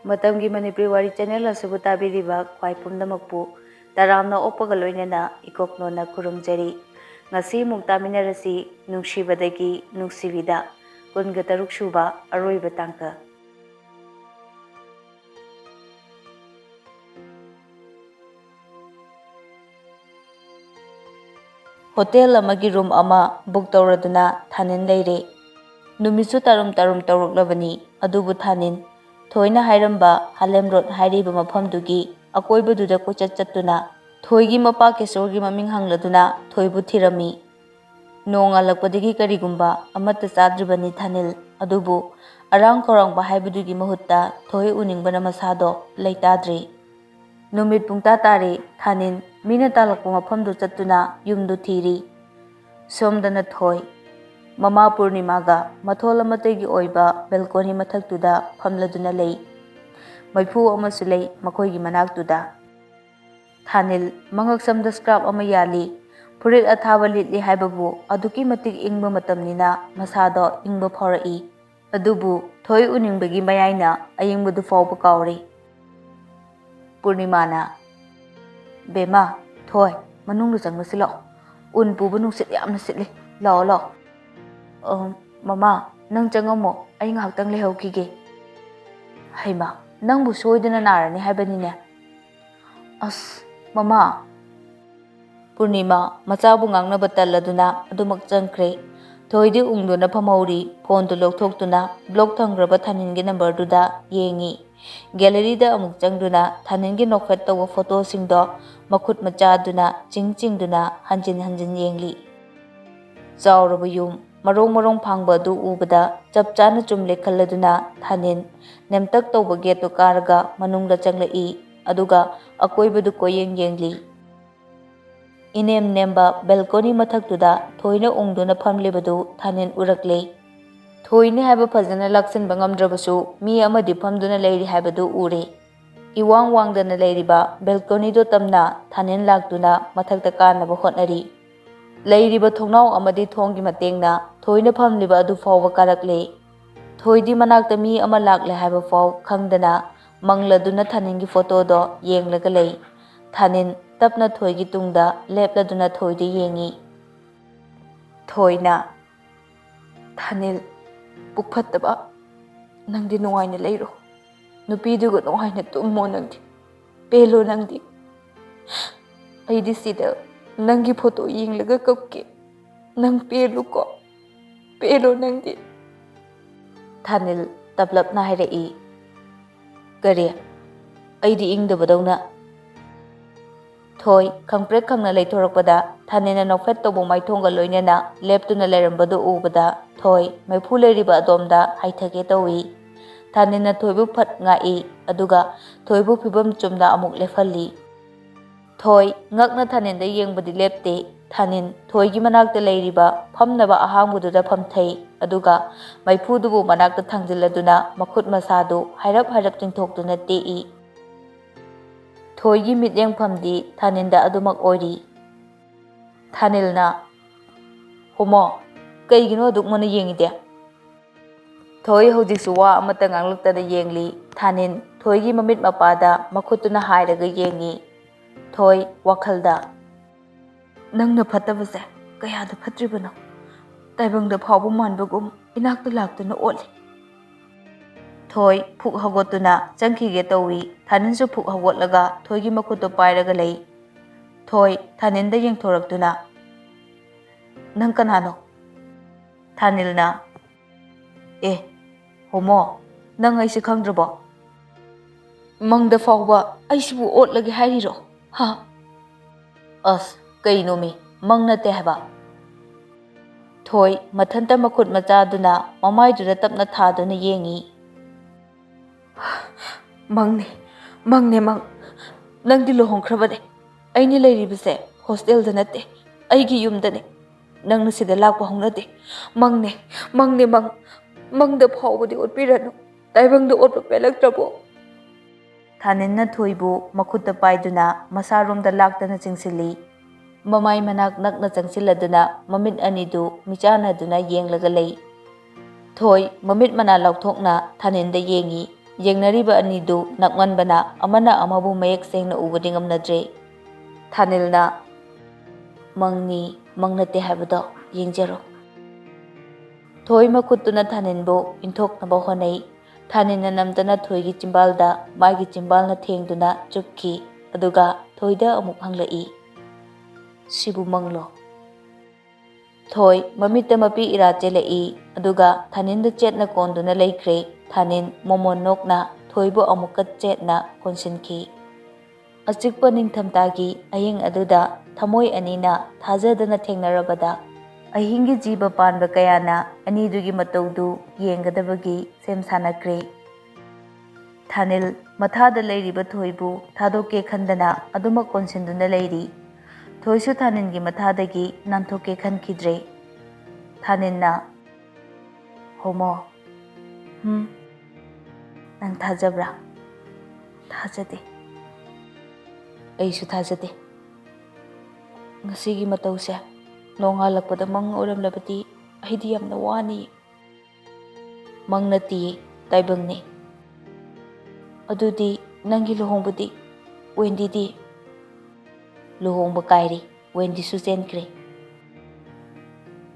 Matamgi Manipuri Wari channel asubu tabiriba kwai pumnamakpu taramna oppaga loinana ikoknona kurumjari ngasi muk taminarasi Nungshiba-dagi Nungshibi-da kunga taruk suba aroiba tangka. Hotel amagi room ama book tauraduna thanin leire. Numisu tarum tauruklabani adubu thanin thoina hairamba Halem Road hairiba mafamdugi akoibaduda kochat chattuna thoigi mapa kesorgi maming hangladuna thoibu thirami. Nong alakpadagi karigumba amata chadribani thanil adubu arang korang bahaibadugi mahutta thoi uningbana masado leitadri. Numit pungta tari thanin mina talakpa mafamdu chattuna yumdu thiri. Somdana thoi Mama Purnimaga mathol amategi oiba balcony mathaktuda phamladuna lei. Maifu amasu lei makoigi manaktuda. Thanil mangak samda scrap ama yali furit athaba litli haibabu aduki matik ingba matamnina masado ingba phorai. Adubu thoi uningbagi mayaina ayingbadu fawba kauri. Purnimana Bema thoi manungdu changmasi lao un puba nungsit yamna sitli lao lao. Mama nang changamo ay ngahtang lehawkige. Hayma nang bu soidana narani haibanine. Mama Purnima machabu ngangnaba talladuna adumak changkre. Thoidi ungduna phamhauri phone tu lokthokduna block thangraba thaningi number duda yengi. Gallery da amuk changduna thaningi nokhat tawa photo singdo makhut machaduna chingduna hanjin yengli. Chauraba yum marong phangba du ubada chapchana chumle khalladuna thanin nemtak tawba gate to karaga manungda changlai aduga akoibadu yengli. Inem nemba balcony mathaktuda thoina ungduna phamlibadu thanin urakle. Thoine haiba phajana laksin bangamdrabasu mi amadi phamduna leiri haibadu ure. Iwang wangdana leiriba balcony do tamna thanin laktuna mathakta kanaba hotnari. Leiriba thongnau amadi thongi matengna thoina phamliba adu fawba karakle. Thoidi manakta mi ama lakle haiba faw khangdana mangladuna thaningi photo do yenglaga lei. Thanin tapna thoigi tungda lepladuna thoidi yengi. Thoina Thanil pukphattaba nangdi nungaina leiro. Nupiduga nungaina tummo nangdi. Pelo nangdi. Aidi sida nangi photo yenglaga kapke. Nang pelo ko. Pelo nangdi. Thanil taplapna hairai. Kare aidi ingdabadawna. Thoi khangprek khangna leithorakpada thanina nokhat tobo maithonga loinana leptuna lerambadu ubada thoi maifu leriba adomda haithage tawi. Thanina thoibu phat ngai aduga thoibu phibam chumda amuk lefalli. Thoi ngakna thaninda yengbadi lepte thanin thoigi manakta leiriba phamnaba ahangbududa phamthai aduga maifudubu manakta thangjiladuna makhut masadu hairap chingthokduna tei. Thoigi mityang phamdi thaninda adumak oiri. Thanilna Homo kaigino adukmana yengide. Thoi hojiksu wa amata ngangluktada yengli thanin thoigi mamit mapada makhutuna hairaga yengi. Thoi wakhalda nangna phatabase kayada phatribano taibangda phawbu manbagum inakta laktuna oli. Thoi phuk hagotuna changkhige tawi thaninsu phuk hagotlaga thoigi makhuto pairaga lei. Thoi thaninda yengthoraktuna nang kanano. Thanilna Homo nang aisi khangdrabo mangda fawba aisibu otlage hairiro ha kainomi mangna te haba. Thoi mathanta makhut machaduna mamaiduda tapna thaduna yengi. Mangne nangdi lohongkhrabane aini leiribase hostel da natte aigi yumdane nangna sida lakpa hongnade mangne mangda phawbudi otpirano taibangda otpa pelaktrabo. Thaninna thoibu makhutta paiduna masaromda laktana chingsilli. Mamai manak nakna changsiladuna mamit anidu michanaduna yenglaga lei. Thoi mamit mana lauthokna thaninda yengi Yengnariba anidu nakmanbana amana amabu mayek sengna ubadi ngamnadre. Thanilna mangni mangnate habado yengjaro. Thoi makutuna thaninbo inthoknaba honai. Thanina namdana thoigi chimbalda magi chimbalna thengduna chupki aduga thoida amuk hanglai. Sibu manglo. Thoi mamita mapi ira chelai aduga thaninda chetna konduna laikre. Thanin momon nokna thoibo amukat chetna konsinki. Achikpa ningthamtagi aying aduda thamoi anina thajadana thengnarabada ahingi jiba panba kayana anidugi mataudu yengadabagi sem sanakre. Thanil mathada leiriba thoibu thadoke khandana aduma konsinduna leiri. Thoisu thaningi mathadagi nanthoke khankidre. Thaninna homo. Nang thajabra? Thajade. Aisu thajade. Ngasigi matause nongalakpada mang oramlabati aidi yamna wani. Mangnati taibangni. Adudi nangi luhongbudi Wendy di. Luhongba kairi Wendy su chenkre.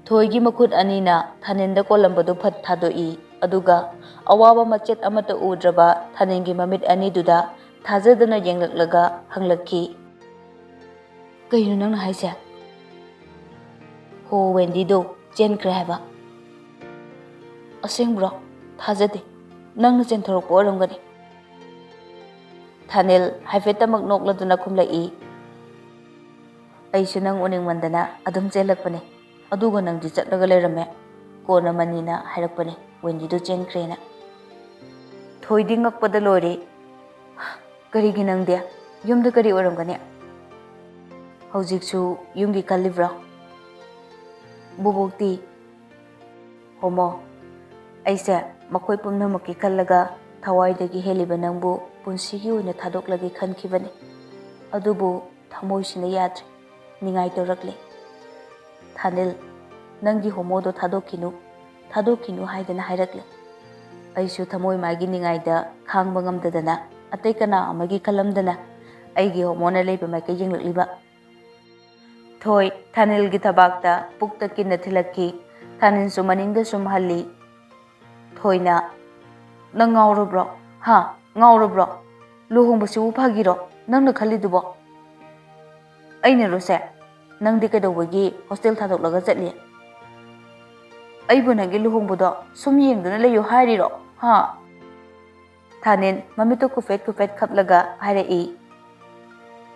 Thoigi makut anina thaninda kolambadu phat thadoi aduga awaba machet amata udraba thaningi mamit aniduda thajadana yenglaklaga hanglakki. Kaino nangna haise? Ho Wendy do chenkre haba. Asengbro thajade nangna chenthorokpa oramgani. Thanil haifetamak nokladuna khumlai. Aisu nang uningmandana adum chelakpane. Aduga nangdi chatlaga leirame. Kona manina hairakpane Wendy do chenkrena. Thoidi ngakpada lore. Karigi nangde yumda kari oramgani. Haujiksu yumgi kallibra. Bubokti homo aise makoi pumnamakki kallaga thawaidagi heliba nangbu punsigi oina thadoklagi khankibane. Adubu thamoisina yadre ningai torakle. Thanil nangi homodo thadokinu haidana hairakle. Aisu thamoi magi ningaida khangba ngamdadana atai kana amagi kalamdana aigi homona leiba maika yenglakliba. Thoi Thanilgi thabakta pukta kinna thilakki. Thaninsu maningda sum halli. Thoina nang ngaurobro? Ha ngaurobro? Luhongbasibu phagiro nangna khalidubo? Aina rose nangdi kaidawagi hostel thadoklaga chatli. Aibu nangi luhongbodo sum yengduna leyo hairiro ha. Thanin mamito kufet khaplaga hairai.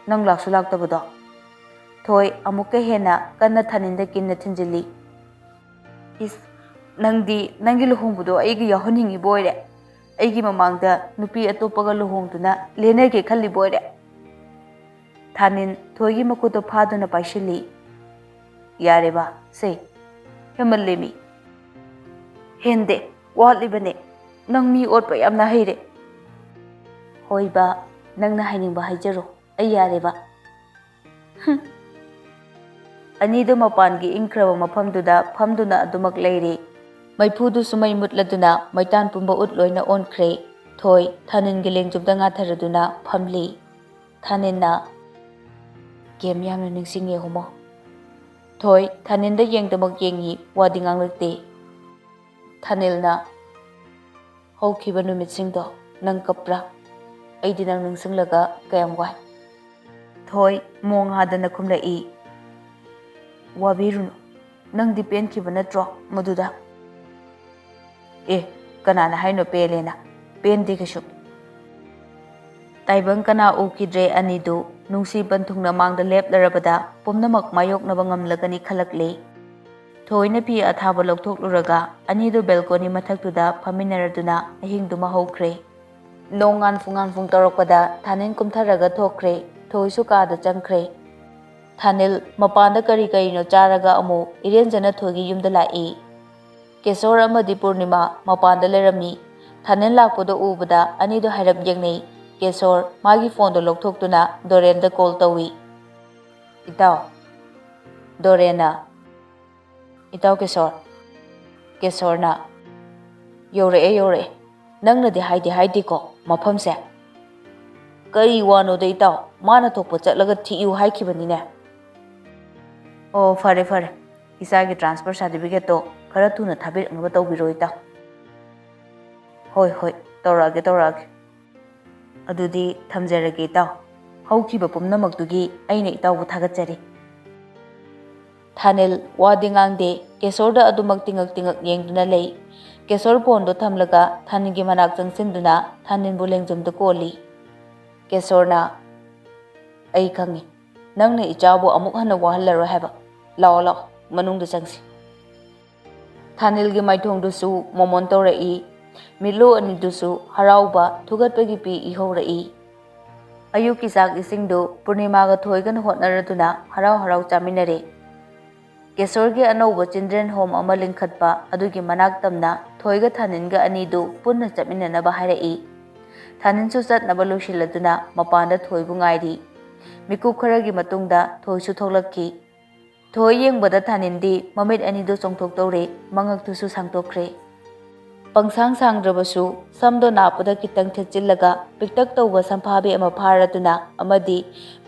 Nang laksu laktabodo. Thoi amuka hena kanna thaninda kinna thinjili. Is nangi luhongbodo aigi yahoningi boire. Aigi mamangda nupi atopaga luhongduna lenage khalli boire. Thanin thoigi makuto phaduna paishili. Yareba se hemallemi. Hende watlibane nang mi otpa yamna haire. Hoiba nangna hainingba haijaro ai yareba. Anidu mapangi ingkraba mafamduda famduna adumak leiri. Maipudu sumai mutladuna maitan pumba utloina onkre. Thoi Thaningi lengjubda ngatharaduna famli. Thaninna game yamna ningsinge homo. Thoi Thaninda yengdamak yengi wadi nganglakte. Thanilna haukiba numitsingdo nang kapra. Aidi nang ningsinglaga kayam wai. Thoi mong hadana khumlai. Wabiruno nang di penkiba natro maduda. Kanana haino pelena pendi kasu. Taibang kana ukidre anidu nungsibanthungna mangda leplarabada pumnamak mayoknaba ngamlagani khalakle. Thoina pi athaba lokthokluраga anidu balcony mathaktuda phaminaraduna ahingduma hokre. Nongan fung torokpada Thanin kumtharaga thokre. Thoisu kada changkre. Thanil mapanda kari no charaga amu irenjana thoigi yumda lai. Kesor amadi Purnima mapanda lerami. Thanin lakpodo ubada anidu hairap yengnei. Kesor magi phone do lokthokduna Dorenda call tawi. Itaw Dorena. Itaw Kesor. Kesorna yore. ꯅꯪꯅꯗꯤ ꯍꯥꯏꯗꯦꯀꯣ ꯃꯐꯝꯁꯦ ꯀꯔꯤ ꯋꯥꯅꯣꯗ ꯏꯇꯥꯎ ꯃꯥꯅ ꯊꯣꯛꯄ ꯆꯠꯂꯒ ꯊꯤꯌꯨ ꯍꯥꯏꯈꯤꯕꯅꯤꯅꯦ ꯑꯣ ꯐꯔꯦ ꯐꯔꯦ ꯏꯆꯥꯒꯤ ꯇ꯭ꯔꯥꯟꯁꯐꯔ ꯁꯥꯔꯇꯤꯐꯤꯀꯦꯠꯇꯣ ꯈꯔ ꯊꯨꯅ ꯊꯥꯕꯤꯔꯛꯅꯕ ꯇꯧꯕꯤꯔꯣ ꯏꯇꯥꯎ ꯍꯣꯏ ꯍꯣꯏ ꯇꯧꯔꯛꯑꯒꯦ ꯑꯗꯨꯗꯤ ꯊꯝꯖꯔꯒꯦ ꯏꯇꯥꯎ ꯍꯧꯈꯤꯕ ꯄꯨꯝꯅꯃꯛꯇꯨꯒꯤ ꯑꯩꯅ ꯏꯇꯥꯎꯕꯨ ꯊꯥꯒꯠꯆꯔꯤ ꯊꯥꯅꯤꯜ ꯋꯥꯗꯤ ꯉꯥꯡꯗꯦ ꯀꯦꯁꯣꯔꯗ ꯑꯗꯨꯃꯛ ꯇꯤꯡꯉꯛ ꯌꯦꯡꯗꯨꯅ ꯂꯩ ꯀꯦꯁꯣꯔ ꯐꯣꯟꯗꯣ ꯊꯝꯂꯒ ꯊꯥꯅꯤꯜꯒꯤ ꯃꯅꯥꯛ ꯆꯪꯁꯤꯟꯗꯨꯅ ꯊꯥꯅꯤꯜꯕꯨ ꯂꯦꯡꯖꯨꯝꯗ ꯀꯣꯜꯂꯤ ꯀꯦꯁꯣꯔꯅ ꯑꯩ ꯈꯪꯉꯤ ꯅꯪꯅ ꯏꯆꯥꯕꯨ ꯑꯃꯨꯛ ꯍꯟꯅ ꯋꯥꯍꯜꯂꯔꯣꯏ ꯍꯥꯏꯕ ꯂꯥꯛꯑꯣ ꯃꯅꯨꯡꯗ ꯆꯪꯁꯤ ꯊꯥꯅꯤꯜꯒꯤ ꯃꯥꯏꯊꯣꯡꯗꯨꯁꯨ ꯃꯣꯃꯣꯟ ꯇꯧꯔꯛꯏ ꯃꯤꯠꯂꯨ ꯑꯅꯤꯗꯨꯁꯨ ꯍꯔꯥꯎꯕ ꯊꯨꯒꯠꯄꯒꯤ ꯄꯤ ꯏꯍꯧꯔꯛꯏ ꯑꯌꯨꯛꯀꯤ ꯆꯥꯛ ꯏꯁꯤꯡꯗꯨ ꯄꯨꯔꯅꯤꯃꯥꯒ ꯊꯣꯏꯒꯅ ꯍꯣꯠꯅꯔꯗꯨꯅ ꯍꯔꯥꯎ ꯆꯥꯃꯤꯟꯅꯔꯦ ꯀꯦꯁꯣꯔꯒꯤ ꯑꯅꯧꯕ ꯆꯤꯜꯗ꯭ꯔꯦꯟ ꯍꯣꯝ ꯑꯃ ꯂꯤꯡꯈꯠꯄ ꯑꯗꯨꯒꯤ ꯃꯅꯥꯛ ꯇꯝꯅ ꯊꯣꯏꯒ ꯊꯥꯅꯤꯟꯒ ꯑꯅꯤꯗꯨ ꯄꯨꯟꯅ ꯆꯠꯃꯤꯟꯅꯅꯕ ꯍꯥꯏꯔꯛꯏ ꯊꯥꯅꯤꯟꯁꯨ ꯆꯠꯅꯕ ꯂꯣꯏꯁꯤꯜꯂꯗꯨꯅ ꯃꯄꯥꯟꯗ ꯊꯣꯏꯕꯨ ꯉꯥꯏꯔꯤ ꯃꯤꯀꯨꯞ ꯈꯔꯒꯤ ꯃꯇꯨꯡꯗ ꯊꯣꯏꯁꯨ ꯊꯣꯛꯂꯛꯈꯤ ꯊꯣꯏ ꯌꯦꯡꯕꯗ ꯊꯥꯅꯤꯟꯗꯤ ꯃꯃꯤꯠ ꯑꯅꯤꯗꯨ ꯆꯣꯡꯊꯣꯛꯇꯧꯔꯦ ꯃꯉꯛꯇꯨꯁꯨ ꯁꯥꯡꯇꯣꯛꯈ꯭ꯔꯦ ꯄꯪꯁꯥꯡ ꯁꯥꯡꯗ꯭ꯔꯕꯁꯨ ꯁꯝꯗꯣ ꯅꯥꯞꯄꯗ ꯈꯤꯇꯪ ꯊꯦꯠꯆꯤꯜꯂꯒ ꯄꯤꯛꯇꯛ ꯇꯧꯕ ꯁꯝꯐꯥꯕꯤ ꯑꯃ ꯐꯥꯔꯗꯨꯅ ꯑꯃꯗꯤ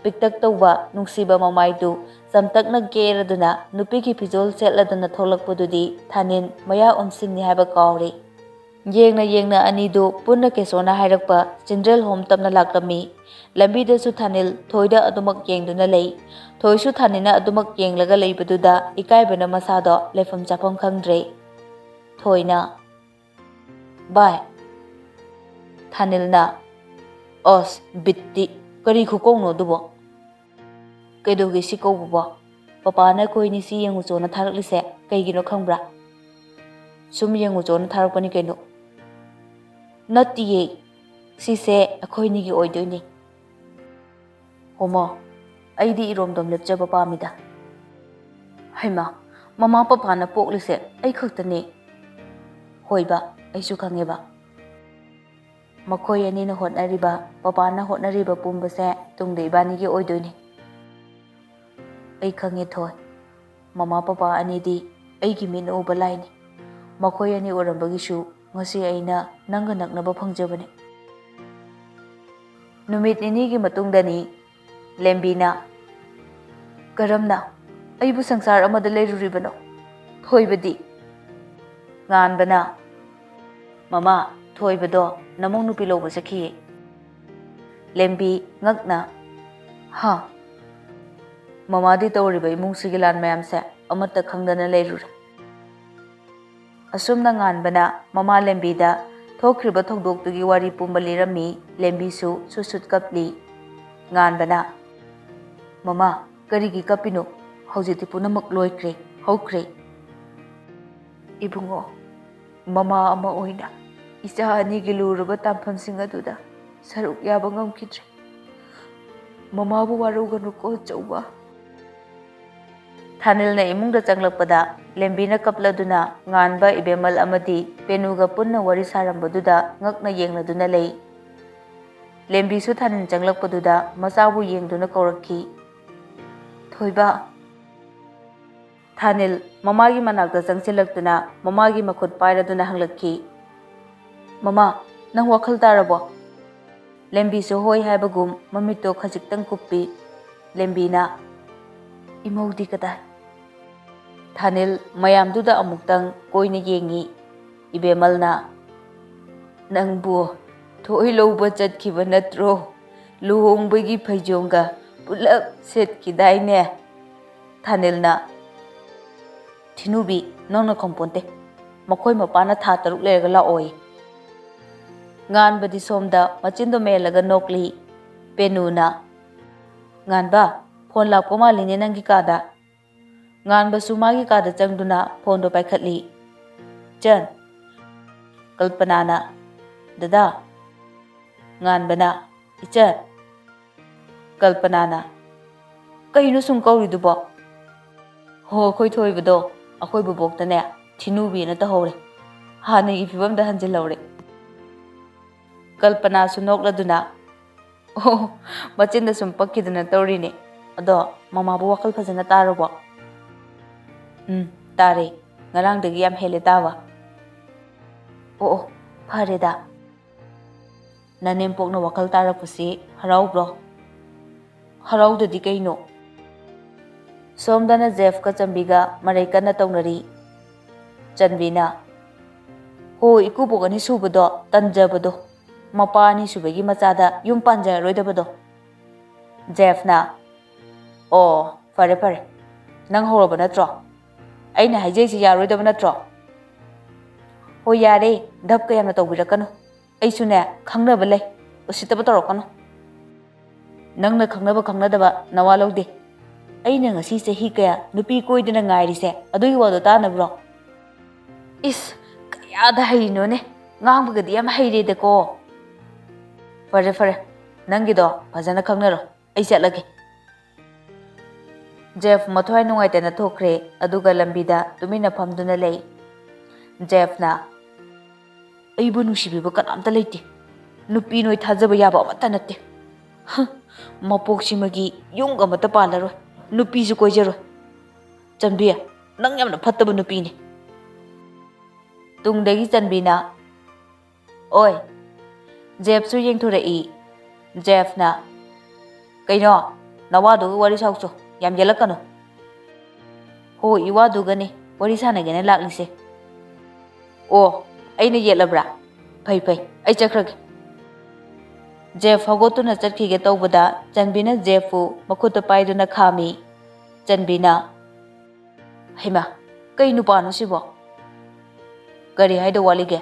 ꯄꯤꯛꯇꯛ ꯇꯧꯕ ꯅꯨꯡꯁꯤꯕ ꯃꯃꯥꯏꯗꯨ ꯆꯝꯇꯛꯅ ꯀꯦꯔꯗꯨꯅ ꯅꯨꯄꯤꯒꯤ ꯐꯤꯖꯣꯜ ꯁꯦꯠꯂꯗꯨꯅ ꯊꯣꯛꯂꯛꯄꯗꯨꯗꯤ ꯊꯥꯅꯤꯟ ꯃꯌꯥ ꯑꯣꯟꯁꯤꯟꯅꯤ ꯍꯥꯏꯕ ꯀꯥꯎꯔꯦ ꯌꯦꯡꯅ ꯑꯅꯤꯗꯨ ꯄꯨꯟꯅ ꯀꯦꯁꯣꯔꯅ ꯍꯥꯏꯔꯛꯄ ꯆꯤꯜꯗ꯭ꯔꯦꯟ ꯍꯣꯝ ꯇꯞꯅ ꯂꯥꯛꯂꯝꯃꯤ ꯂꯝꯕꯤꯗꯁꯨ ꯊꯥꯅꯤꯜ ꯊꯣꯏꯗ ꯑꯗꯨꯃꯛ ꯌꯦꯡꯗꯨꯅ ꯂꯩ ꯊꯣꯏꯁꯨ ꯊꯥꯅꯤꯜꯅ ꯑꯗꯨꯃꯛ ꯌꯦꯡꯂꯒ ꯂꯩꯕꯗꯨꯗ ꯏꯀꯥꯏꯕꯅ ꯃꯁꯥꯗꯣ ꯂꯩꯐꯝ ꯆꯥꯐꯝ ꯈꯪꯗ꯭ꯔꯦ ꯊꯣꯏꯅ ꯕꯥꯏ ꯊꯥꯅꯤꯜꯅ ꯑꯁ ꯕꯤꯠꯇꯤ ꯀꯔꯤ ꯈꯨꯀꯧꯅꯣ ꯑꯗꯨꯕꯣ ꯀꯩꯗꯧꯒꯦ ꯁꯤ ꯀꯧꯕꯕꯣ ꯄꯄꯥꯅ ꯑꯩꯈꯣꯏꯅꯤ ꯁꯤ ꯌꯦꯡꯉꯨꯆꯣꯅ ꯊꯥꯔꯛꯂꯤꯁꯦ ꯀꯩꯒꯤꯅꯣ ꯈꯪꯕ꯭ꯔꯥ ꯁꯨꯝ ꯌꯦꯡꯉꯨꯆꯣꯅ ꯊꯥꯔꯛꯄꯅꯤ ꯀꯩꯅꯣ ꯅꯠꯇꯤꯌꯦ ꯁꯤꯁꯦ ꯑꯩꯈꯣꯏꯅꯤꯒꯤ ꯑꯣꯏꯗꯣꯏꯅꯤ ꯍꯣꯃꯣ ꯑꯩꯗꯤ ꯏꯔꯣꯝꯗꯣꯝ ꯂꯦꯞꯆꯕ ꯄꯥꯝꯃꯤꯗ ꯍꯩꯃꯥ ꯃꯃꯥ ꯄꯄꯥꯅ ꯄꯣꯛꯂꯤꯁꯦ ꯑꯩ ꯈꯛꯇꯅꯦ ꯍꯣꯏꯕ ꯑꯩꯁꯨ ꯈꯪꯉꯦꯕ ꯃꯈꯣꯏ ꯑꯅꯤꯅ ꯍꯣꯠꯅꯔꯤꯕ ꯄꯄꯥꯅ ꯍꯣꯠꯅꯔꯤꯕ ꯄꯨꯝꯕꯁꯦ ꯇꯨꯡꯗ ꯏꯕꯥꯅꯤꯒꯤ ꯑꯣꯏꯗꯣꯏꯅꯤ ꯑꯩ ꯈꯪꯉꯦ ꯊꯣꯏ ꯃꯃꯥ ꯄꯄꯥ ꯑꯅꯤꯗꯤ ꯑꯩꯒꯤ ꯃꯤꯠꯅ ꯎꯕ ꯂꯥꯏꯅꯤ ꯃꯈꯣꯏ ꯑꯅꯤ ꯑꯣꯏꯔꯝꯕꯒꯤꯁꯨ ꯉꯁꯤ ꯑꯩꯅ ꯅꯪꯒ ꯅꯛꯅꯕ ꯐꯪꯖꯕꯅꯤ ꯅꯨꯃꯤꯠ ꯅꯤꯅꯤꯒꯤ ꯃꯇꯨꯡꯗꯅꯤ ꯂꯦꯝꯕꯤꯅ ꯀꯔꯝꯅ ꯑꯩꯕꯨ ꯁꯪꯁꯥꯔ ꯑꯃꯗ ꯂꯩꯔꯨꯔꯤꯕꯅꯣ ꯊꯣꯏꯕꯗꯤ ꯉꯥꯟꯕꯅ ꯃꯃꯥ ꯊꯣꯏꯕꯗꯣ ꯅꯃꯧ ꯅꯨꯄꯤ ꯂꯧꯕ ꯆꯠꯈꯤꯌꯦ ꯂꯦꯝꯕꯤ ꯉꯛꯅ ꯍꯥ ꯃꯃꯥꯗꯤ ꯇꯧꯔꯤꯕ ꯏꯃꯨꯡꯁꯤꯒꯤ ꯂꯥꯟ ꯃꯌꯥꯝꯁꯦ ꯑꯃꯠꯇ ꯈꯪꯗꯅ ꯂꯩꯔꯨꯔꯦ ꯑꯁꯨꯝꯅ ꯉꯥꯟꯕꯅ ꯃꯃꯥ ꯂꯦꯝꯕꯤꯗ ꯊꯣꯛꯈ꯭ꯔꯤꯕ ꯊꯧꯗꯣꯛꯇꯨꯒꯤ ꯋꯥꯔꯤ ꯄꯨꯝꯕ ꯂꯤꯔꯝꯃꯤ ꯂꯦꯝꯕꯤꯁꯨ ꯁꯨꯠ ꯀꯞꯂꯤ ꯉꯥꯟꯕꯅ ꯃꯃꯥ ꯀꯔꯤꯒꯤ ꯀꯞꯄꯤꯅꯣ ꯍꯧꯖꯤꯛꯇꯤ ꯄꯨꯝꯅꯃꯛ ꯂꯣꯏꯈ꯭ꯔꯦ ꯍꯧꯈ꯭ꯔꯦ ꯏꯕꯨꯡꯉꯣ ꯃꯃꯥ ꯑꯃ ꯑꯣꯏꯅ ꯏꯆꯥ ꯑꯅꯤꯒꯤ ꯂꯨꯔꯕ ꯇꯥꯟꯐꯝꯁꯤꯡ ꯑꯗꯨꯗ ꯁꯔꯨꯛ ꯌꯥꯕ ꯉꯝꯈꯤꯗ꯭ꯔꯦ ꯃꯃꯥꯕꯨ ꯋꯥꯔꯧꯒꯅꯨꯀꯣ ꯑꯆꯧꯕ ꯊꯥꯅꯤꯜꯅ ꯏꯃꯨꯡꯗ ꯆꯪꯂꯛꯄꯗ ꯂꯦꯝꯕꯤꯅ ꯀꯞꯂꯗꯨꯅ ꯉꯥꯟꯕ ꯏꯕꯦꯝꯃꯜ ꯑꯃꯗꯤ ꯄꯦꯅꯨꯒ ꯄꯨꯟꯅ ꯋꯥꯔꯤ ꯁꯥꯔꯝꯕꯗꯨꯗ ꯉꯛꯅ ꯌꯦꯡꯂꯗꯨꯅ ꯂꯩ ꯂꯦꯝꯕꯤꯁꯨ ꯊꯥꯅꯤꯜ ꯆꯪꯂꯛꯄꯗꯨꯗ ꯃꯆꯥꯕꯨ ꯌꯦꯡꯗꯨꯅ ꯀꯧꯔꯛꯈꯤ ꯊꯣꯏꯕ ꯊꯥꯅꯤꯜ ꯃꯃꯥꯒꯤ ꯃꯅꯥꯛꯇ ꯆꯪꯁꯤꯜꯂꯛꯇꯨꯅ ꯃꯃꯥꯒꯤ ꯃꯈꯨꯠ ꯄꯥꯏꯔꯗꯨꯅ ꯍꯪꯂꯛꯈꯤ ꯃꯃꯥ ꯅꯪ ꯋꯥꯈꯜ ꯇꯥꯔꯕꯣ ꯂꯦꯝꯕꯤꯁꯨ ꯍꯣꯏ ꯍꯥꯏꯕꯒꯨꯝ ꯃꯃꯤꯠꯇꯣ ꯈꯖꯤꯛꯇꯪ ꯀꯨꯞꯄꯤ ꯂꯦꯝꯕꯤꯅ ꯏꯃꯧꯗꯤ ꯀꯗꯥꯏ ꯊꯥꯅꯤꯜ ꯃꯌꯥꯝꯗꯨꯗ ꯑꯃꯨꯛꯇꯪ ꯀꯣꯏꯅ ꯌꯦꯡꯉꯤ ꯏꯕꯦꯝꯃꯜꯅ ꯅꯪꯕꯨ ꯊꯣꯏ ꯂꯧꯕ ꯆꯠꯈꯤꯕ ꯅꯠꯇ꯭ꯔꯣ ꯂꯨꯍꯣꯡꯕꯒꯤ ꯐꯩꯖꯣꯝꯒ ꯄꯨꯂꯞ ꯁꯦꯠꯈꯤꯗꯥꯏꯅꯦ ꯊꯥꯅꯤꯜꯅ ꯊꯤꯅꯨꯕꯤ ꯅꯪꯅ ꯈꯪꯄꯣꯟꯇꯦ ꯃꯈꯣꯏ ꯃꯄꯥꯅ ꯊꯥ 6 ꯂꯩꯔꯒ ꯂꯥꯛꯑꯣꯌꯦ ꯉꯥꯟꯕꯗꯤ ꯁꯣꯝꯗ ꯃꯆꯤꯟꯗꯣ ꯃꯦꯜꯂꯒ ꯅꯣꯛꯂꯤ ꯄꯦꯅꯨꯅ ꯉꯥꯟꯕ ꯐꯣꯟ ꯂꯥꯛꯄ ꯃꯥꯜꯂꯤꯅꯦ ꯅꯪꯒꯤ ꯀꯥꯗ ꯉꯥꯟꯕꯁꯨ ꯃꯥꯒꯤ ꯀꯥꯗ ꯆꯪꯗꯨꯅ ꯐꯣꯟꯗꯣ ꯄꯥꯏꯈꯠꯂꯤ ꯆꯟ ꯀꯜꯄꯅꯥꯅ ꯗꯗꯥ ꯉꯥꯟꯕꯅ ꯏꯆꯟ ꯀꯜꯄꯅꯥꯅ ꯀꯩꯅꯣ ꯁꯨꯝ ꯀꯧꯔꯤꯗꯨꯕꯣ ꯍꯣ ꯑꯩꯈꯣꯏ ꯊꯣꯏꯕꯗꯣ ꯑꯩꯈꯣꯏ ꯕꯣꯕꯣꯛꯇꯅꯦ ꯊꯤꯅꯨꯕꯤꯅ ꯇꯧꯍꯧꯔꯦ ꯍꯥꯟꯅꯒꯤ ꯐꯤꯕꯝꯗ ꯍꯟꯖꯤꯜꯍꯧꯔꯦ ꯀꯜꯄꯅꯥꯁꯨ ꯅꯣꯛꯂꯗꯨꯅ ꯑꯣ ꯃꯆꯤꯟꯗ ꯁꯨꯝ ꯄꯛꯈꯤꯗꯅ ꯇꯧꯔꯤꯅꯦ ꯑꯗꯣ ꯃꯃꯥꯕꯨ ꯋꯥꯈꯜ ꯐꯖꯅ ꯇꯥꯔꯕꯣ ꯇꯥꯔꯦ ꯉꯔꯥꯡꯗꯒꯤ ꯌꯥꯝ ꯍꯦꯜꯂꯦ ꯇꯥꯕ ꯑꯣ ꯐꯔꯦꯗ ꯅꯅꯦꯝꯄꯣꯛꯅ ꯋꯥꯈꯜ ꯇꯥꯔꯛꯄꯁꯤ ꯍꯔꯥꯎꯕ꯭ꯔꯣ? ꯍꯔꯥꯎꯗꯗꯤ ꯀꯩꯅꯣ? ꯁꯣꯝꯗꯅ ꯖꯦꯐꯀ ꯆꯟꯕꯤꯒ ꯃꯔꯩ ꯀꯟꯅ ꯇꯧꯅꯔꯤ꯫ ꯆꯟꯕꯤꯅ, ꯍꯣ ꯏꯀꯨꯕꯣꯛ ꯑꯅꯤ ꯁꯨꯕꯗꯣ ꯇꯟꯖꯕꯗꯣ, ꯃꯄꯥ ꯑꯅꯤ ꯁꯨꯕꯒꯤ ꯃꯆꯥꯗ ꯌꯨꯝ ꯄꯥꯟꯖꯔꯔꯣꯏꯗꯕꯗꯣ꯫ ꯖꯦꯐꯅ, ꯑꯣ ꯐꯔꯦ ꯐꯔꯦ, ꯅꯪ ꯍꯧꯔꯕ ꯅꯠꯇ꯭ꯔꯣ? ꯑꯩꯅ ꯍꯥꯏꯖꯩꯁꯤ ꯌꯥꯔꯣꯏꯗꯕ ꯅꯠꯇ꯭ꯔꯣ? ꯍꯣꯏ ꯌꯥꯔꯦ, ꯙꯞꯀ ꯌꯥꯝꯅ ꯇꯧꯕꯤꯔꯛꯀꯅꯨ. ꯑꯩꯁꯨꯅꯦ ꯈꯪꯅꯕ ꯂꯩ, ꯎꯁꯤꯠꯇꯕ ꯇꯧꯔꯛꯀꯅꯨ꯫ ꯅꯪꯅ ꯈꯪꯅꯕ ꯈꯪꯅꯗꯕ ꯅꯋꯥ ꯂꯧꯗꯦ. ꯑꯩꯅ ꯉꯁꯤ ꯆꯍꯤ ꯀꯌꯥ ꯅꯨꯄꯤ ꯀꯣꯏꯗꯅ ꯉꯥꯏꯔꯤꯁꯦ ꯑꯗꯨꯒꯤ ꯋꯥꯗꯣ ꯇꯥꯅꯕ꯭ꯔꯣ? ꯏꯁ, ꯀꯌꯥꯗ ꯍꯩꯔꯤꯅꯣꯅꯦ, ꯉꯥꯡꯕꯒꯗꯤ ꯌꯥꯝ ꯍꯩꯔꯦꯗꯀꯣ꯫ ꯐꯔꯦ ꯐꯔꯦ, ꯅꯪꯒꯤꯗꯣ ꯐꯖꯅ ꯈꯪꯅꯔꯣ, ꯑꯩ ꯆꯠꯂꯒꯦ꯫ ꯖꯦꯐ ꯃꯊ꯭ꯋꯥꯏ ꯅꯨꯡꯉꯥꯏꯇꯅ ꯊꯣꯛꯈ꯭ꯔꯦ, ꯑꯗꯨꯒ ꯂꯝꯕꯤꯗ ꯇꯨꯃꯤꯟꯅ ꯐꯝꯗꯨꯅ ꯂꯩ꯫ ꯖꯦꯐꯅ, ꯑꯩꯕꯨ ꯅꯨꯡꯁꯤꯕꯤꯕ ꯀꯅꯥꯝꯇ ꯂꯩꯇꯦ, ꯅꯨꯄꯤ ꯅꯣꯏ ꯊꯥꯖꯕ ꯌꯥꯕ ꯑꯃꯠꯇ ꯅꯠꯇꯦ꯫ ꯃꯄꯣꯛꯁꯤꯃꯒꯤ ꯌꯨꯝ ꯑꯃꯠꯇ ꯄꯥꯜꯂꯔꯣꯏ, ꯅꯨꯄꯤꯁꯨ ꯀꯣꯏꯖꯔꯣꯏ꯫ ꯆꯟꯕꯤ, ꯅꯪ ꯌꯥꯝꯅ ꯐꯠꯇꯕ ꯅꯨꯄꯤꯅꯤ꯫ ꯇꯨꯡꯗꯒꯤ ꯆꯟꯕꯤꯅ, ꯑꯣꯏ꯫ ꯖꯦꯐꯁꯨ ꯌꯦꯡꯊꯣꯔꯛꯏ꯫ ꯖꯦꯐꯅ, ꯀꯩꯅꯣ ꯅꯋꯥꯗꯨꯒ ꯋꯥꯔꯤ ꯁꯥꯎꯆꯣ, ꯌꯥꯝ ꯌꯦꯠꯂꯛꯀꯅꯨ꯫ ꯍꯣ ꯏꯋꯥꯗꯨꯒꯅꯦ ꯋꯥꯔꯤ ꯁꯥꯟꯅꯒꯦꯅ ꯂꯥꯛꯂꯤꯁꯦ꯫ ꯑꯣ, ꯑꯩꯅ ꯌꯦꯠꯂꯕ꯭ꯔꯥ? ꯐꯩ ꯐꯩ, ꯑꯩ ꯆꯠꯈ꯭ꯔꯒꯦ꯫ ꯖꯦꯐ ꯍꯧꯒꯠꯇꯨꯅ ꯆꯠꯈꯤꯒꯦ ꯇꯧꯕꯗ ꯆꯟꯕꯤꯅ ꯖꯦꯐꯄꯨ ꯃꯈꯨꯠꯇ ꯄꯥꯏꯗꯨꯅ ꯈꯥꯝꯃꯤ꯫ ꯆꯟꯕꯤꯅ, ꯍꯩꯃꯥ, ꯀꯩ ꯅꯨꯄꯥꯅꯣ ꯁꯤꯕꯣ? ꯀꯔꯤ ꯍꯥꯏꯗꯧ ꯋꯥꯠꯂꯤꯒꯦ?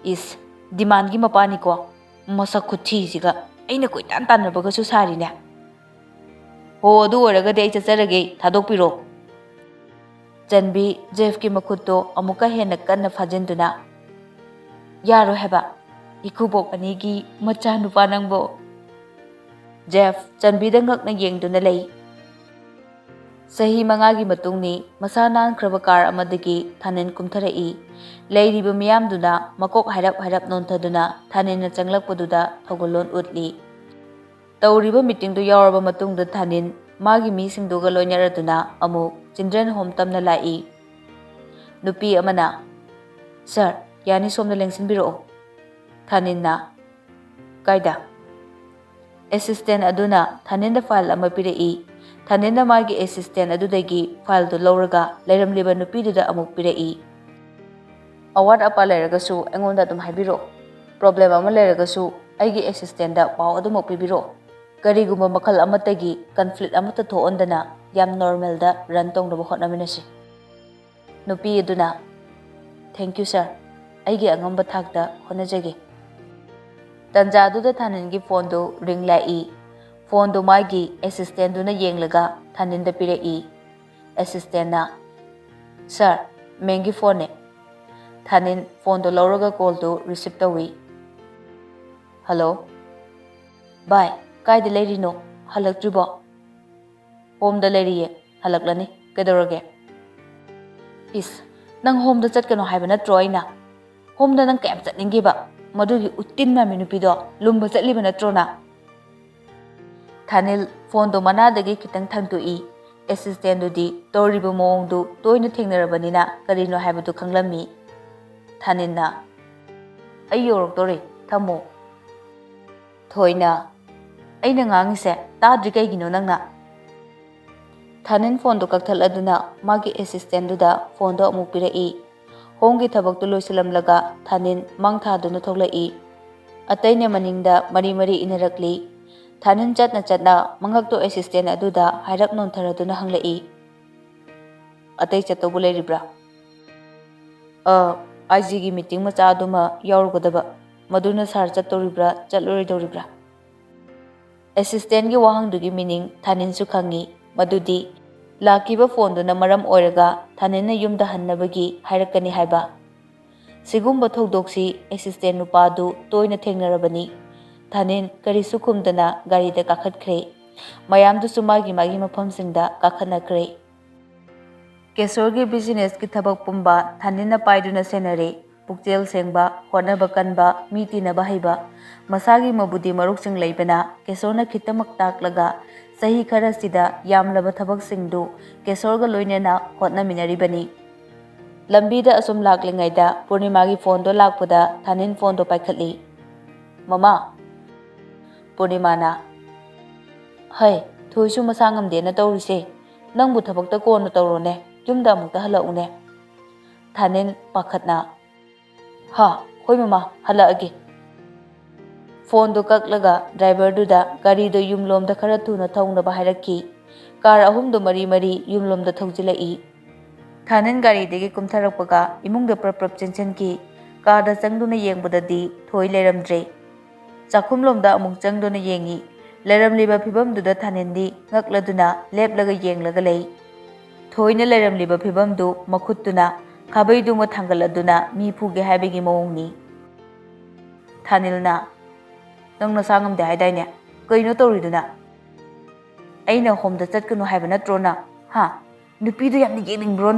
ꯏꯁ, ꯗꯤꯃꯥꯟꯒꯤ ꯃꯄꯥꯅꯤꯀꯣ, ꯃꯁꯛ ꯈꯨꯊꯤꯁꯤꯒ ꯑꯩꯅ ꯀꯣꯏꯇꯥꯟ ꯇꯥꯟꯅꯕꯒꯁꯨ ꯁꯥꯔꯤꯅꯦ꯫ ꯍꯣ ꯑꯗꯨ ꯑꯣꯏꯔꯒꯗꯤ ꯑꯩ ꯆꯠꯆꯔꯒꯦ, ꯊꯥꯗꯣꯛꯄꯤꯔꯣ꯫ ꯆꯟꯕꯤ ꯖꯦꯐꯀꯤ ꯃꯈꯨꯠꯇꯣ ꯑꯃꯨꯛꯀ ꯍꯦꯟꯅ ꯀꯟꯅ ꯐꯥꯖꯤꯟꯗꯨꯅ, ꯌꯥꯔꯣꯏ ꯍꯥꯏꯕ, ꯏꯀꯨꯕꯣꯛ ꯑꯅꯤꯒꯤ ꯃꯆꯥꯅꯨꯄꯥ ꯅꯪꯕꯣ꯫ ꯖꯦꯐ ꯆꯟꯕꯤꯗ ꯉꯛꯅ ꯌꯦꯡꯗꯨꯅ ꯂꯩ꯫ ꯆꯍꯤ 5ꯒꯤ ꯃꯇꯨꯡꯅꯤ, ꯃꯁꯥ ꯅꯥꯟꯈ꯭ꯔꯕ ꯀꯥꯔ ꯑꯃꯗꯒꯤ ꯊꯥꯅꯤꯟ ꯀꯨꯝꯊꯔꯛꯏ꯫ ꯂꯩꯔꯤꯕ ꯃꯤꯌꯥꯝꯗꯨꯅ ꯃꯀꯣꯛ ꯍꯥꯏꯔꯞ ꯍꯥꯏꯔꯞ ꯅꯣꯟꯊꯗꯨꯅ ꯊꯥꯅꯤꯟꯅ ꯆꯪꯂꯛꯄꯗꯨꯗ ꯊꯧꯒꯜꯂꯣꯟ ꯎꯠꯂꯤ꯫ ꯇꯧꯔꯤꯕ ꯃꯤꯇꯤꯡꯗꯨ ꯌꯥꯎꯔꯕ ꯃꯇꯨꯡꯗ ꯊꯥꯅꯤꯟ ꯃꯥꯒꯤ ꯃꯤꯁꯤꯡꯗꯨꯒ ꯂꯣꯏꯅꯔꯗꯨꯅ ꯑꯃꯨꯛ ꯆꯤꯜꯗ꯭ꯔꯦꯟ ꯍꯣꯝ ꯇꯝꯅ ꯂꯥꯛꯏ꯫ ꯅꯨꯄꯤ ꯑꯃꯅ, ꯁꯥꯔ, ꯌꯥꯅꯤ ꯁꯣꯝꯗ ꯂꯦꯡꯁꯤꯟꯕꯤꯔꯛꯑꯣ꯫ ꯊꯥꯅꯤꯟꯅ, ꯀꯥꯏꯗ? ꯑꯦꯁꯤꯁꯇꯦꯟ ꯑꯗꯨꯅ ꯊꯥꯅꯤꯟꯗ ꯐꯥꯏꯜ ꯑꯃ ꯄꯤꯔꯛꯏ꯫ ꯊꯥꯅꯤꯟꯅ ꯃꯥꯒꯤ ꯑꯦꯁꯤꯁꯇꯦꯟ ꯑꯗꯨꯗꯒꯤ ꯐꯥꯏꯜꯗꯨ ꯂꯧꯔꯒ ꯂꯩꯔꯝꯂꯤꯕ ꯅꯨꯄꯤꯗꯨꯗ ꯑꯃꯨꯛ ꯄꯤꯔꯛꯏ꯫ ꯑꯋꯥꯠ ꯑꯄꯥ ꯂꯩꯔꯒꯁꯨ ꯑꯩꯉꯣꯟꯗ ꯑꯗꯨꯝ ꯍꯥꯏꯕꯤꯔꯛꯑꯣ꯫ ꯄ꯭ꯔꯣꯕ꯭ꯂꯦꯝ ꯑꯃ ꯂꯩꯔꯒꯁꯨ ꯑꯩꯒꯤ ꯑꯦꯁꯤꯁꯇꯦꯟꯗ ꯄꯥꯎ ꯑꯗꯨꯃꯛ ꯄꯤꯕꯤꯔꯛꯑꯣ꯫ ꯀꯔꯤꯒꯨꯝꯕ ꯃꯈꯜ ꯑꯃꯠꯇꯒꯤ ꯀꯟꯐ꯭ꯂꯤꯛ ꯑꯃꯠꯇ ꯊꯣꯛꯍꯟꯗꯅ ꯌꯥꯝ ꯅꯣꯔꯃꯦꯜꯗ ꯔꯟ ꯇꯧꯅꯕ ꯍꯣꯠꯅꯃꯤꯟꯅꯁꯤ꯫ ꯅꯨꯄꯤ ꯑꯗꯨꯅ, ꯊꯦꯡꯛ ꯌꯨ ꯁꯥꯔ, ꯑꯩꯒꯤ ꯑꯉꯝꯕ ꯊꯥꯛꯇ ꯍꯣꯠꯅꯖꯒꯦ꯫ ꯇꯟꯖꯥꯗꯨꯗ ꯊꯥꯅꯤꯟꯒꯤ ꯐꯣꯟꯗꯨ ꯔꯤꯡ ꯂꯥꯛꯏ꯫ ꯐꯣꯟꯗꯨ ꯃꯥꯒꯤ ꯑꯦꯁꯤꯁꯇꯦꯟꯗꯨꯅ ꯌꯦꯡꯂꯒ ꯊꯥꯅꯤꯟꯗ ꯄꯤꯔꯛꯏ꯫ ꯑꯦꯁꯤꯁꯇꯦꯟꯅ, ꯁꯥꯔ, ꯃꯦꯝꯒꯤ ꯐꯣꯟꯅꯦ꯫ ꯊꯥꯅꯤꯟ ꯐꯣꯟꯗꯨ ꯂꯧꯔꯒ ꯀꯣꯜꯗꯨ ꯔꯤꯁꯤꯞ ꯇꯧꯏ꯫ ꯍꯜꯂꯣ, ꯚꯥꯏ, ꯀꯥꯏꯗ ꯂꯩꯔꯤꯅꯣ? ꯍꯜꯂꯛꯇ꯭ꯔꯤꯕꯣ? ꯍꯣꯝꯗ ꯂꯩꯔꯤꯌꯦ, ꯍꯜꯂꯛꯂꯅꯤ, ꯀꯩꯗꯧꯔꯒꯦ? ꯏꯁ, ꯅꯪ ꯍꯣꯝꯗ ꯆꯠꯀꯅꯣ ꯍꯥꯏꯕ ꯅꯠꯇ꯭ꯔꯣ ꯑꯩꯅ? ꯍꯣꯝꯗ ꯅꯪ ꯀꯌꯥꯝ ꯆꯠꯅꯤꯡꯒꯦꯕ? ꯃꯗꯨꯒꯤ ꯎꯠꯇꯤꯟ ꯃꯥꯟꯕꯤ ꯅꯨꯄꯤꯗꯣ ꯂꯨꯝꯕ ꯆꯠꯂꯤꯕ ꯅꯠꯇ꯭ꯔꯣ ꯅꯪ? ꯊꯥꯅꯤꯜ ꯐꯣꯟꯗꯨ ꯃꯅꯥꯗꯒꯤ ꯈꯤꯇꯪ ꯊꯥꯡꯇꯣꯛꯏ꯫ ꯑꯦꯁꯤꯁꯇꯦꯟꯗꯨꯗꯤ ꯇꯧꯔꯤꯕ ꯃꯑꯣꯡꯗꯨ ꯇꯣꯏꯅ ꯊꯦꯡꯅꯔꯕꯅꯤꯅ ꯀꯔꯤꯅꯣ ꯍꯥꯏꯕꯗꯨ ꯈꯪꯂꯝꯃꯤ꯫ ꯊꯥꯅꯤꯟꯅ, ꯑꯩ ꯌꯧꯔꯛꯇꯣꯔꯦ, ꯊꯝꯃꯣ꯫ ꯊꯣꯏꯅ, ꯑꯩꯅ ꯉꯥꯡꯉꯤꯁꯦ ꯇꯥꯗ꯭ꯔꯤ ꯀꯩꯒꯤꯅꯣ ꯅꯪꯅ? ꯊꯥꯅꯤꯟ ꯐꯣꯟꯗꯨ ꯀꯛꯊꯠꯂꯗꯨꯅ ꯃꯥꯒꯤ ꯑꯦꯁꯤꯁꯇꯦꯟꯗꯨꯗ ꯐꯣꯟꯗꯨ ꯑꯃꯨꯛ ꯄꯤꯔꯛꯏ꯫ ꯍꯣꯝꯒꯤ ꯊꯕꯛꯇꯨ ꯂꯣꯏꯁꯤꯜꯂꯝꯂꯒ ꯊꯥꯅꯤꯟ ꯃꯪ ꯊꯥꯗꯨꯅ ꯊꯣꯛꯂꯛꯏ꯫ ꯑꯇꯩꯅ ꯃꯅꯤꯡꯗ ꯃꯔꯤ ꯃꯔꯤ ꯏꯟꯅꯔꯛꯂꯤ꯫ ꯊꯥꯅꯤꯟ ꯆꯠꯅ ꯆꯠꯅ ꯃꯉꯛꯇꯣ ꯑꯦꯁꯤꯁꯇꯦꯟ ꯑꯗꯨꯗ ꯍꯥꯏꯔꯞ ꯅꯣꯟꯊꯔꯗꯨꯅ ꯍꯪꯂꯛꯏ꯫ ꯑꯇꯩ ꯆꯠꯇꯧꯕ ꯂꯩꯔꯤꯕ꯭ꯔꯥ? ꯑꯥꯏꯖꯤꯒꯤ ꯃꯤꯇꯤꯡ ꯃꯆꯥ ꯑꯗꯨꯃ ꯌꯥꯎꯔꯨꯒꯗꯕ, ꯃꯗꯨꯅ ꯁꯥꯔ ꯆꯠꯇꯧꯔꯤꯕ꯭ꯔꯥ ꯆꯠꯂꯣꯏꯗꯧꯔꯤꯕ꯭ꯔꯥ? ꯑꯦꯁꯤꯁꯇꯦꯟꯒꯤ ꯋꯥꯍꯪꯗꯨꯒꯤ ꯃꯤꯅꯤꯡ ꯊꯥꯅꯤꯟꯁꯨ ꯈꯪꯉꯤ, ꯃꯗꯨꯗꯤ ꯂꯥꯛꯈꯤꯕ ꯐꯣꯟꯗꯨꯅ ꯃꯔꯝ ꯑꯣꯏꯔꯒ ꯊꯥꯅꯤꯟꯅ ꯌꯨꯝꯗ ꯍꯟꯅꯕꯒꯤ ꯍꯥꯏꯔꯛꯀꯅꯤ ꯍꯥꯏꯕ꯫ ꯁꯤꯒꯨꯝꯕ ꯊꯧꯗꯣꯛꯁꯤ ꯑꯦꯁꯤꯁꯇꯦꯟ ꯅꯨꯄꯥꯗꯨ ꯇꯣꯏꯅ ꯊꯦꯡꯅꯔꯕꯅꯤ꯫ ꯊꯥꯅꯤꯟ ꯀꯔꯤꯁꯨ ꯈꯨꯝꯗꯅ ꯒꯥꯔꯤꯗ ꯀꯥꯈꯠꯈ꯭ꯔꯦ꯫ ꯃꯌꯥꯝꯗꯨꯁꯨ ꯃꯥꯒꯤ ꯃꯥꯒꯤ ꯃꯐꯝꯁꯤꯡꯗ ꯀꯥꯈꯠꯅꯈ꯭ꯔꯦ꯫ ꯀꯦꯁꯣꯔꯒꯤ ꯕꯤꯖꯤꯅꯦꯁꯀꯤ ꯊꯕꯛ ꯄꯨꯝꯕ ꯊꯥꯅꯤꯟꯅ ꯄꯥꯏꯗꯨꯅ ꯁꯦꯟꯅꯔꯦ꯫ ꯄꯨꯛꯆꯦꯜ ꯁꯦꯡꯕ, ꯍꯣꯠꯅꯕ ꯀꯟꯕ, ꯃꯤ ꯇꯤꯟꯅꯕ ꯍꯩꯕ, ꯃꯁꯥꯒꯤ ꯃꯕꯨꯗꯤ ꯃꯔꯨꯞꯁꯤꯡ ꯂꯩꯕꯅ ꯀꯦꯁꯣꯔꯅ ꯈꯤꯇꯃꯛ ꯇꯥꯛꯂꯒ ꯆꯍꯤ ꯈꯔꯁꯤꯗ ꯌꯥꯝꯂꯕ ꯊꯕꯛꯁꯤꯡꯗꯨ ꯀꯦꯁꯣꯔꯒ ꯂꯣꯏꯅꯅ ꯍꯣꯠꯅꯃꯤꯟꯅꯔꯤꯕꯅꯤ꯫ ꯂꯝꯕꯤꯗ ꯑꯁꯨꯝ ꯂꯥꯛꯂꯤꯉꯩꯗ ꯄꯨꯔꯅꯤꯃꯥꯒꯤ ꯐꯣꯟꯗꯣ ꯂꯥꯛꯄꯗ ꯊꯥꯅꯤꯟ ꯐꯣꯟꯗꯣ ꯄꯥꯏꯈꯠꯂꯤ꯫ Mama. Purnimana. Hey, Thoisu masa ngamdena taurise. Nangbu thabakta kona taurone. Yumda amukta halaune. Thanin pakhatna. Ha, hoi mama, halaage. Phone do kaklaga driver duda gari do yumlom da khara thuna thongnaba hairaki. Car ahum do mari mari yumlom da thojilai. Thanin gari degi kumtharakpaga imung da prap chenchenki. Car da changduna yengbudadi thoi leramdre. Chakhumlom da amuk changduna yengi. Leramliba phibam duda thanindi ngakladuna leplaga yenglaga lei. Thoina leramliba phibam du makhutuna khabai du ma thangaladuna mi phuge haibegi mawongni. Thanilna nangna sangam de haidaine kaino tawriduna. Aina homda chatkanu haiba natrona. Ha, nupi du yamni yeningbro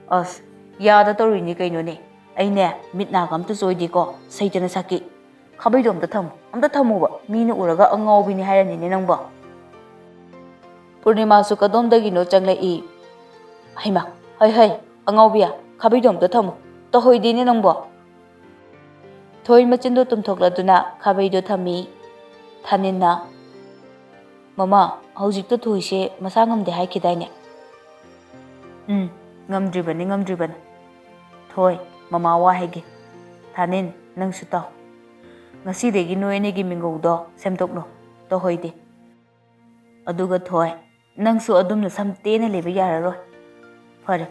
As, yada tawrini kaino ne. Aine mitna gamta soidi ko saitana saki. Khabai du amta thamu ba mina uraga angawbini hairani ne nangba. Purnima su kadomdagi no changlai. Haima, hai angawbiya khabai du amta thamu. To hoidini nangba. Thoi machindo tumthokladuna khabai du thami. Thaninna. Mama, haujikta thoise masa ngamde haikidaine. Ngamdribani. Thoi, mama wa haige. Thanin nangsu taw. Ngasidegi noenegi mingoudo semtokno to hoide. Aduga thoi, nangsu adumna samtena lebe yararoi. Fare,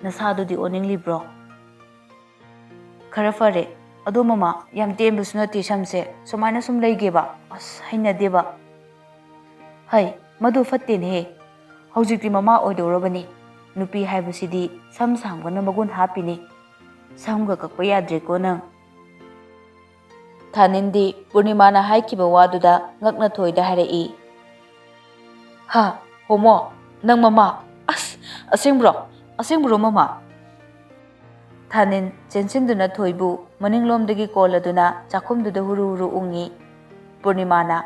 nasadudi oninglibro. Khara fare, adu mama yam tembusu nati samse sumaina sum leigeba as hainadeba. Hai, madu fatte ne. Haujikti mama oidorabani. Nupi haibasidi sam sangwana magun hapini. Samga kakpa yadre ko nang. Thanindi Purnimana haikiba waduda ngakna thoida harai. Ha, homo, nang mama. Asengbro mama. Thanin chensinduna thoibu maninglomdagi koladuna chakhumduda huru ungi. Purnimana.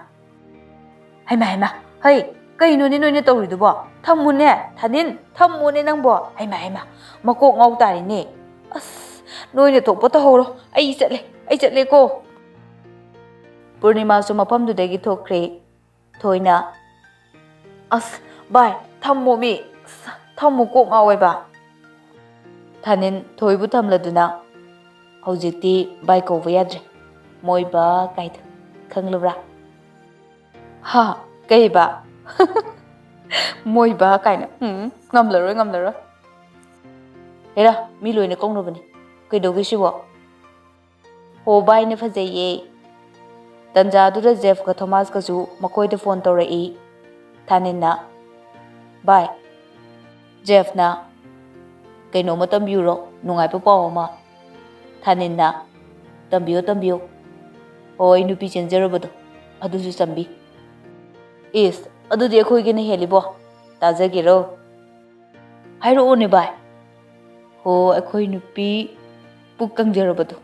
Haima. Hai, kaino ni noine tawridubo. Thammune, Thanin, thammune nangbo. Haima. Makok ngaw tari ne. As, noine thokpa tahoro. Ai chatle ko. Purnima su mafamdudagi thokre. Thoina. As, bai, thammo mi. Thammo kok ngaweba. Thanin thoibu thamladuna. Haujikti bai kouba yadre. Moiba kaida. Khanglubra. Ha, kaiba. Moiba kaina. Ngamlaroi. Hera, mi loine kongnobani. Kaidogi sibo. Ho bai ne fajaye. Tanjadura Jeff ka Thomas ka su makoida phone tawrai. Thaninna. Bai. Jeff na. Kaino ma tambiyuro nungai pa paw ma. Thaninna. Tambiyo. Hoi nupi chenjarabado. Adusu sambi. Is, adudi akhoi ne helibo. Tajagiro. Hairo one bai. Ho akhoi nupi pukang jarabado.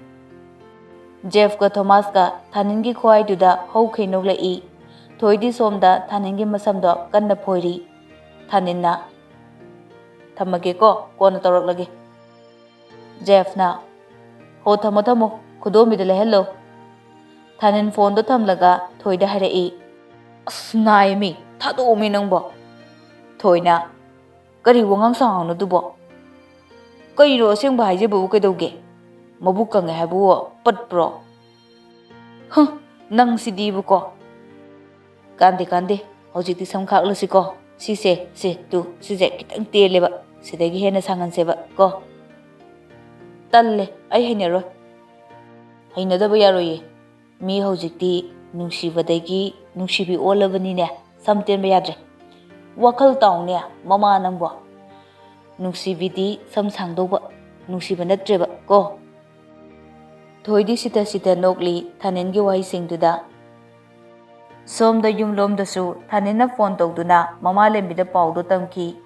Jeff ka Thomas ka Thaningi khwai duda haukhei noglai. Thoidi somda Thaningi masamdo kanna phoiri. Thaninna. Thamage ko kona tawraklage. Jeff na. Ho thamo khudomida lehello. Thanin phone do thamlaga thoida harai. As naimi thadome nangbo. Thoina. Kari wangang sangno dubo. Kairo sengba haijebu kaidoge. Mabukang habu patpro. Nang sidibu ko. Kande. Haujikti samkhaklasi ko. Sise kitang teleba. Sidagi hena sanganseba ko. Talle ai hainaro. Hainadaba yaroye. Mi haujikti Nungshiba-dagi Nungshibi olabani ne. Samtenba yadre. Wakal taune mama nangbo. Nungshibi-di samsangdoba. Nungshiba natreba ko. Thoidi sita nokli Thaningi wahisingduda. Somda yumlomdasu Thaninna phone tawduna mama lembida pawdo tamki.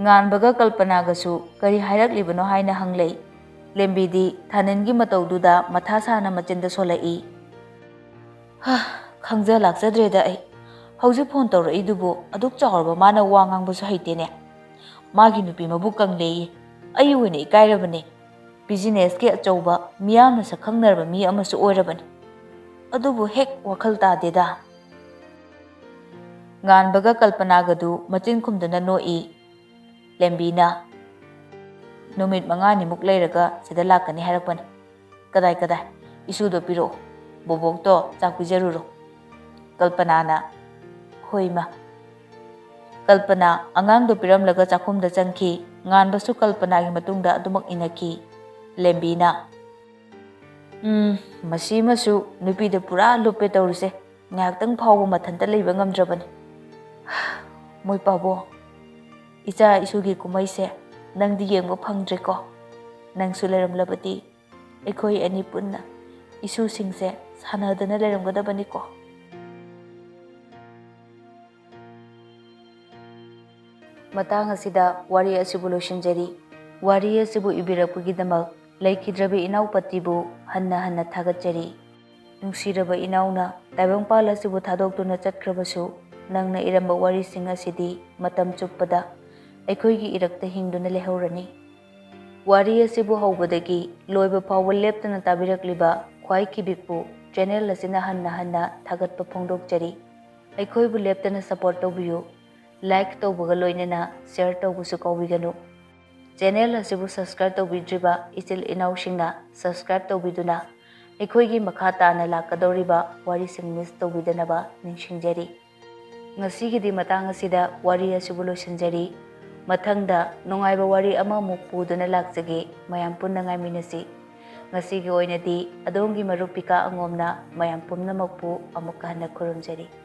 Nganbaga kalpanagasu kari hairaklibono haina hanglei. Lembidi Thaningi matawduda mathasana machinda solai. Khangja lakjadreda ai. Hauji phone tawrai dubu aduk chawrba mana wangangbsu haitene. Magi nupi mabukang lei. Ayu ne ikairabane. Business ke achauba miyamna sakhangnarba mi amasu oirabani. ꯑꯗꯨꯕꯨ ꯍꯦꯛ ꯋꯥꯈꯜ ꯇꯥꯗꯦꯗ. ꯉꯥꯟꯕꯒ ꯀꯜꯄꯅꯥꯒꯗꯨ ꯃꯆꯤꯟ ꯈꯨꯝꯗꯨꯅ ꯅꯣꯛꯏ. ꯂꯦꯝꯕꯤꯅ ꯅꯨꯃꯤꯠ 5ꯅꯤꯃꯨꯛ ꯂꯩꯔꯒ ꯁꯤꯗ ꯂꯥꯛꯀꯅꯤ ꯍꯥꯏꯔꯛꯄꯅꯤ. ꯀꯗꯥꯏ ꯏꯁꯨꯗꯣ ꯄꯤꯔꯛꯑꯣ. ꯕꯣꯕꯣꯛꯇꯣ ꯆꯥꯛ ꯄꯤꯖꯔꯨꯔꯣ. ꯀꯜꯄꯅꯥꯅ ꯍꯣꯏ ꯃꯥ. ꯀꯜꯄꯅꯥ ꯑꯉꯥꯡꯗꯣ ꯄꯤꯔꯝꯂꯒ ꯆꯥꯛꯈꯨꯝꯗ ꯆꯪꯈꯤ. ꯉꯥꯟꯕꯁꯨ ꯀꯜꯄꯅꯥꯒꯤ ꯃꯇꯨꯡꯗ ꯑꯗꯨꯃꯛ ꯏꯟꯅꯈꯤ. ꯂꯦꯝꯕꯤꯅ ꯃꯁꯤꯃꯁꯨ ꯅꯨꯄꯤꯗ ꯄꯨꯔꯥ ꯂꯨꯞꯄꯦ ꯇꯧꯔꯤꯁꯦ. ꯉꯥꯏꯍꯥꯛꯇꯪ ꯐꯥꯎꯕ ꯃꯊꯟꯇ ꯂꯩꯕ ꯉꯝꯗ꯭ꯔꯕꯅꯤ. ꯃꯣꯏ ꯄꯥꯕꯣ, ꯏꯆꯥ ꯏꯁꯨꯒꯤ ꯀꯨꯝꯍꯩꯁꯦ ꯅꯪꯗꯤ ꯌꯦꯡꯕ ꯐꯪꯗ꯭ꯔꯦꯀꯣ. ꯅꯪꯁꯨ ꯂꯩꯔꯝꯂꯕꯗꯤ ꯑꯩꯈꯣꯏ ꯑꯅꯤ ꯄꯨꯟꯅ ꯏꯁꯨꯁꯤꯡꯁꯦ ꯁꯥꯟꯅꯗꯅ ꯂꯩꯔꯝꯒꯗꯕꯅꯤꯀꯣ. ꯃꯇꯥꯡ ꯑꯁꯤꯗ ꯋꯥꯔꯤ ꯑꯁꯤꯕꯨ ꯂꯣꯏꯁꯤꯟꯖꯔꯤ. ꯋꯥꯔꯤ ꯑꯁꯤꯕꯨ ꯏꯕꯤꯔꯛꯄꯒꯤꯗꯃꯛ ꯂꯩꯈꯤꯗ꯭ꯔꯕ ꯏꯅꯥꯎ ꯄꯇꯤꯕꯨ ꯍꯟꯅ ꯊꯥꯒꯠꯆꯔꯤ. ꯅꯨꯡꯁꯤꯔꯕ ꯏꯅꯥꯎꯅ ꯇꯥꯏꯕꯪꯄꯥꯜ ꯑꯁꯤꯕꯨ ꯊꯥꯗꯣꯛꯇꯨꯅ ꯆꯠꯈ꯭ꯔꯕꯁꯨ ꯅꯪꯅ ꯏꯔꯝꯕ ꯋꯥꯔꯤꯁꯤꯡ ꯑꯁꯤꯗꯤ ꯃꯇꯝ ꯆꯨꯞꯄꯗ ꯑꯩꯈꯣꯏꯒꯤ ꯏꯔꯛꯇ ꯍꯤꯡꯗꯨꯅ ꯂꯩꯍꯧꯔꯅꯤ. ꯋꯥꯔꯤ ꯑꯁꯤꯕꯨ ꯍꯧꯕꯗꯒꯤ ꯂꯣꯏꯕ ꯐꯥꯎꯕ ꯂꯦꯞꯇꯅ ꯇꯥꯕꯤꯔꯛꯂꯤꯕ ꯈ꯭ꯋꯥꯏ ꯈꯤꯕꯤꯛꯄꯨ ꯆꯦꯅꯦꯜ ꯑꯁꯤꯅ ꯍꯟꯅ ꯊꯥꯒꯠꯄ ꯐꯣꯡꯗꯣꯛꯆꯔꯤ. ꯑꯩꯈꯣꯏꯕꯨ ꯂꯦꯞꯇꯅ ꯁꯄꯣꯔꯠ ꯇꯧꯕꯤꯌꯨ. ꯂꯥꯏꯛ ꯇꯧꯕꯒ ꯂꯣꯏꯅꯅ ꯁꯦꯌꯔ ꯇꯧꯕꯁꯨ ꯀꯥꯎꯕꯤꯒꯅꯨ. ꯆꯦꯅꯦꯜ ꯑꯁꯤꯕꯨ ꯁꯕꯁꯀ꯭ꯔꯥꯏꯕ ꯇꯧꯕꯤꯗ꯭ꯔꯤꯕ ꯏꯆꯤꯜ ꯏꯅꯥꯎꯁꯤꯡꯅ ꯁꯕꯁꯀ꯭ꯔꯥꯏꯕ ꯇꯧꯕꯤꯗꯨꯅ ꯑꯩꯈꯣꯏꯒꯤ ꯃꯈꯥ ꯇꯥꯅ ꯂꯥꯛꯀꯗꯧꯔꯤꯕ ꯋꯥꯔꯤꯁꯤꯡ ꯃꯤꯁ ꯇꯧꯕꯤꯗꯅꯕ ꯅꯤꯡꯁꯤꯡꯖꯔꯤ. ꯉꯁꯤꯒꯤꯗꯤ ꯃꯇꯥꯡ ꯑꯁꯤꯗ ꯋꯥꯔꯤ ꯑꯁꯤꯕꯨ ꯂꯣꯏꯁꯤꯟꯖꯔꯤ. ꯃꯊꯪꯗ ꯅꯨꯡꯉꯥꯏꯕ ꯋꯥꯔꯤ ꯑꯃꯃꯨꯛ ꯄꯨꯗꯨꯅ ꯂꯥꯛꯆꯒꯦ. ꯃꯌꯥꯝ ꯄꯨꯟꯅ ꯉꯥꯏꯃꯤꯟꯅꯁꯤ. ꯉꯁꯤꯒꯤ ꯑꯣꯏꯅꯗꯤ ꯑꯗꯣꯝꯒꯤ ꯃꯔꯨꯞ ꯄꯤꯀꯥ ꯑꯉꯣꯝꯅ ꯃꯌꯥꯝ ꯄꯨꯝꯅꯃꯛꯄꯨ ꯑꯃꯨꯛꯀ ꯍꯟꯅ ꯈꯨꯔꯨꯝꯖꯔꯤ.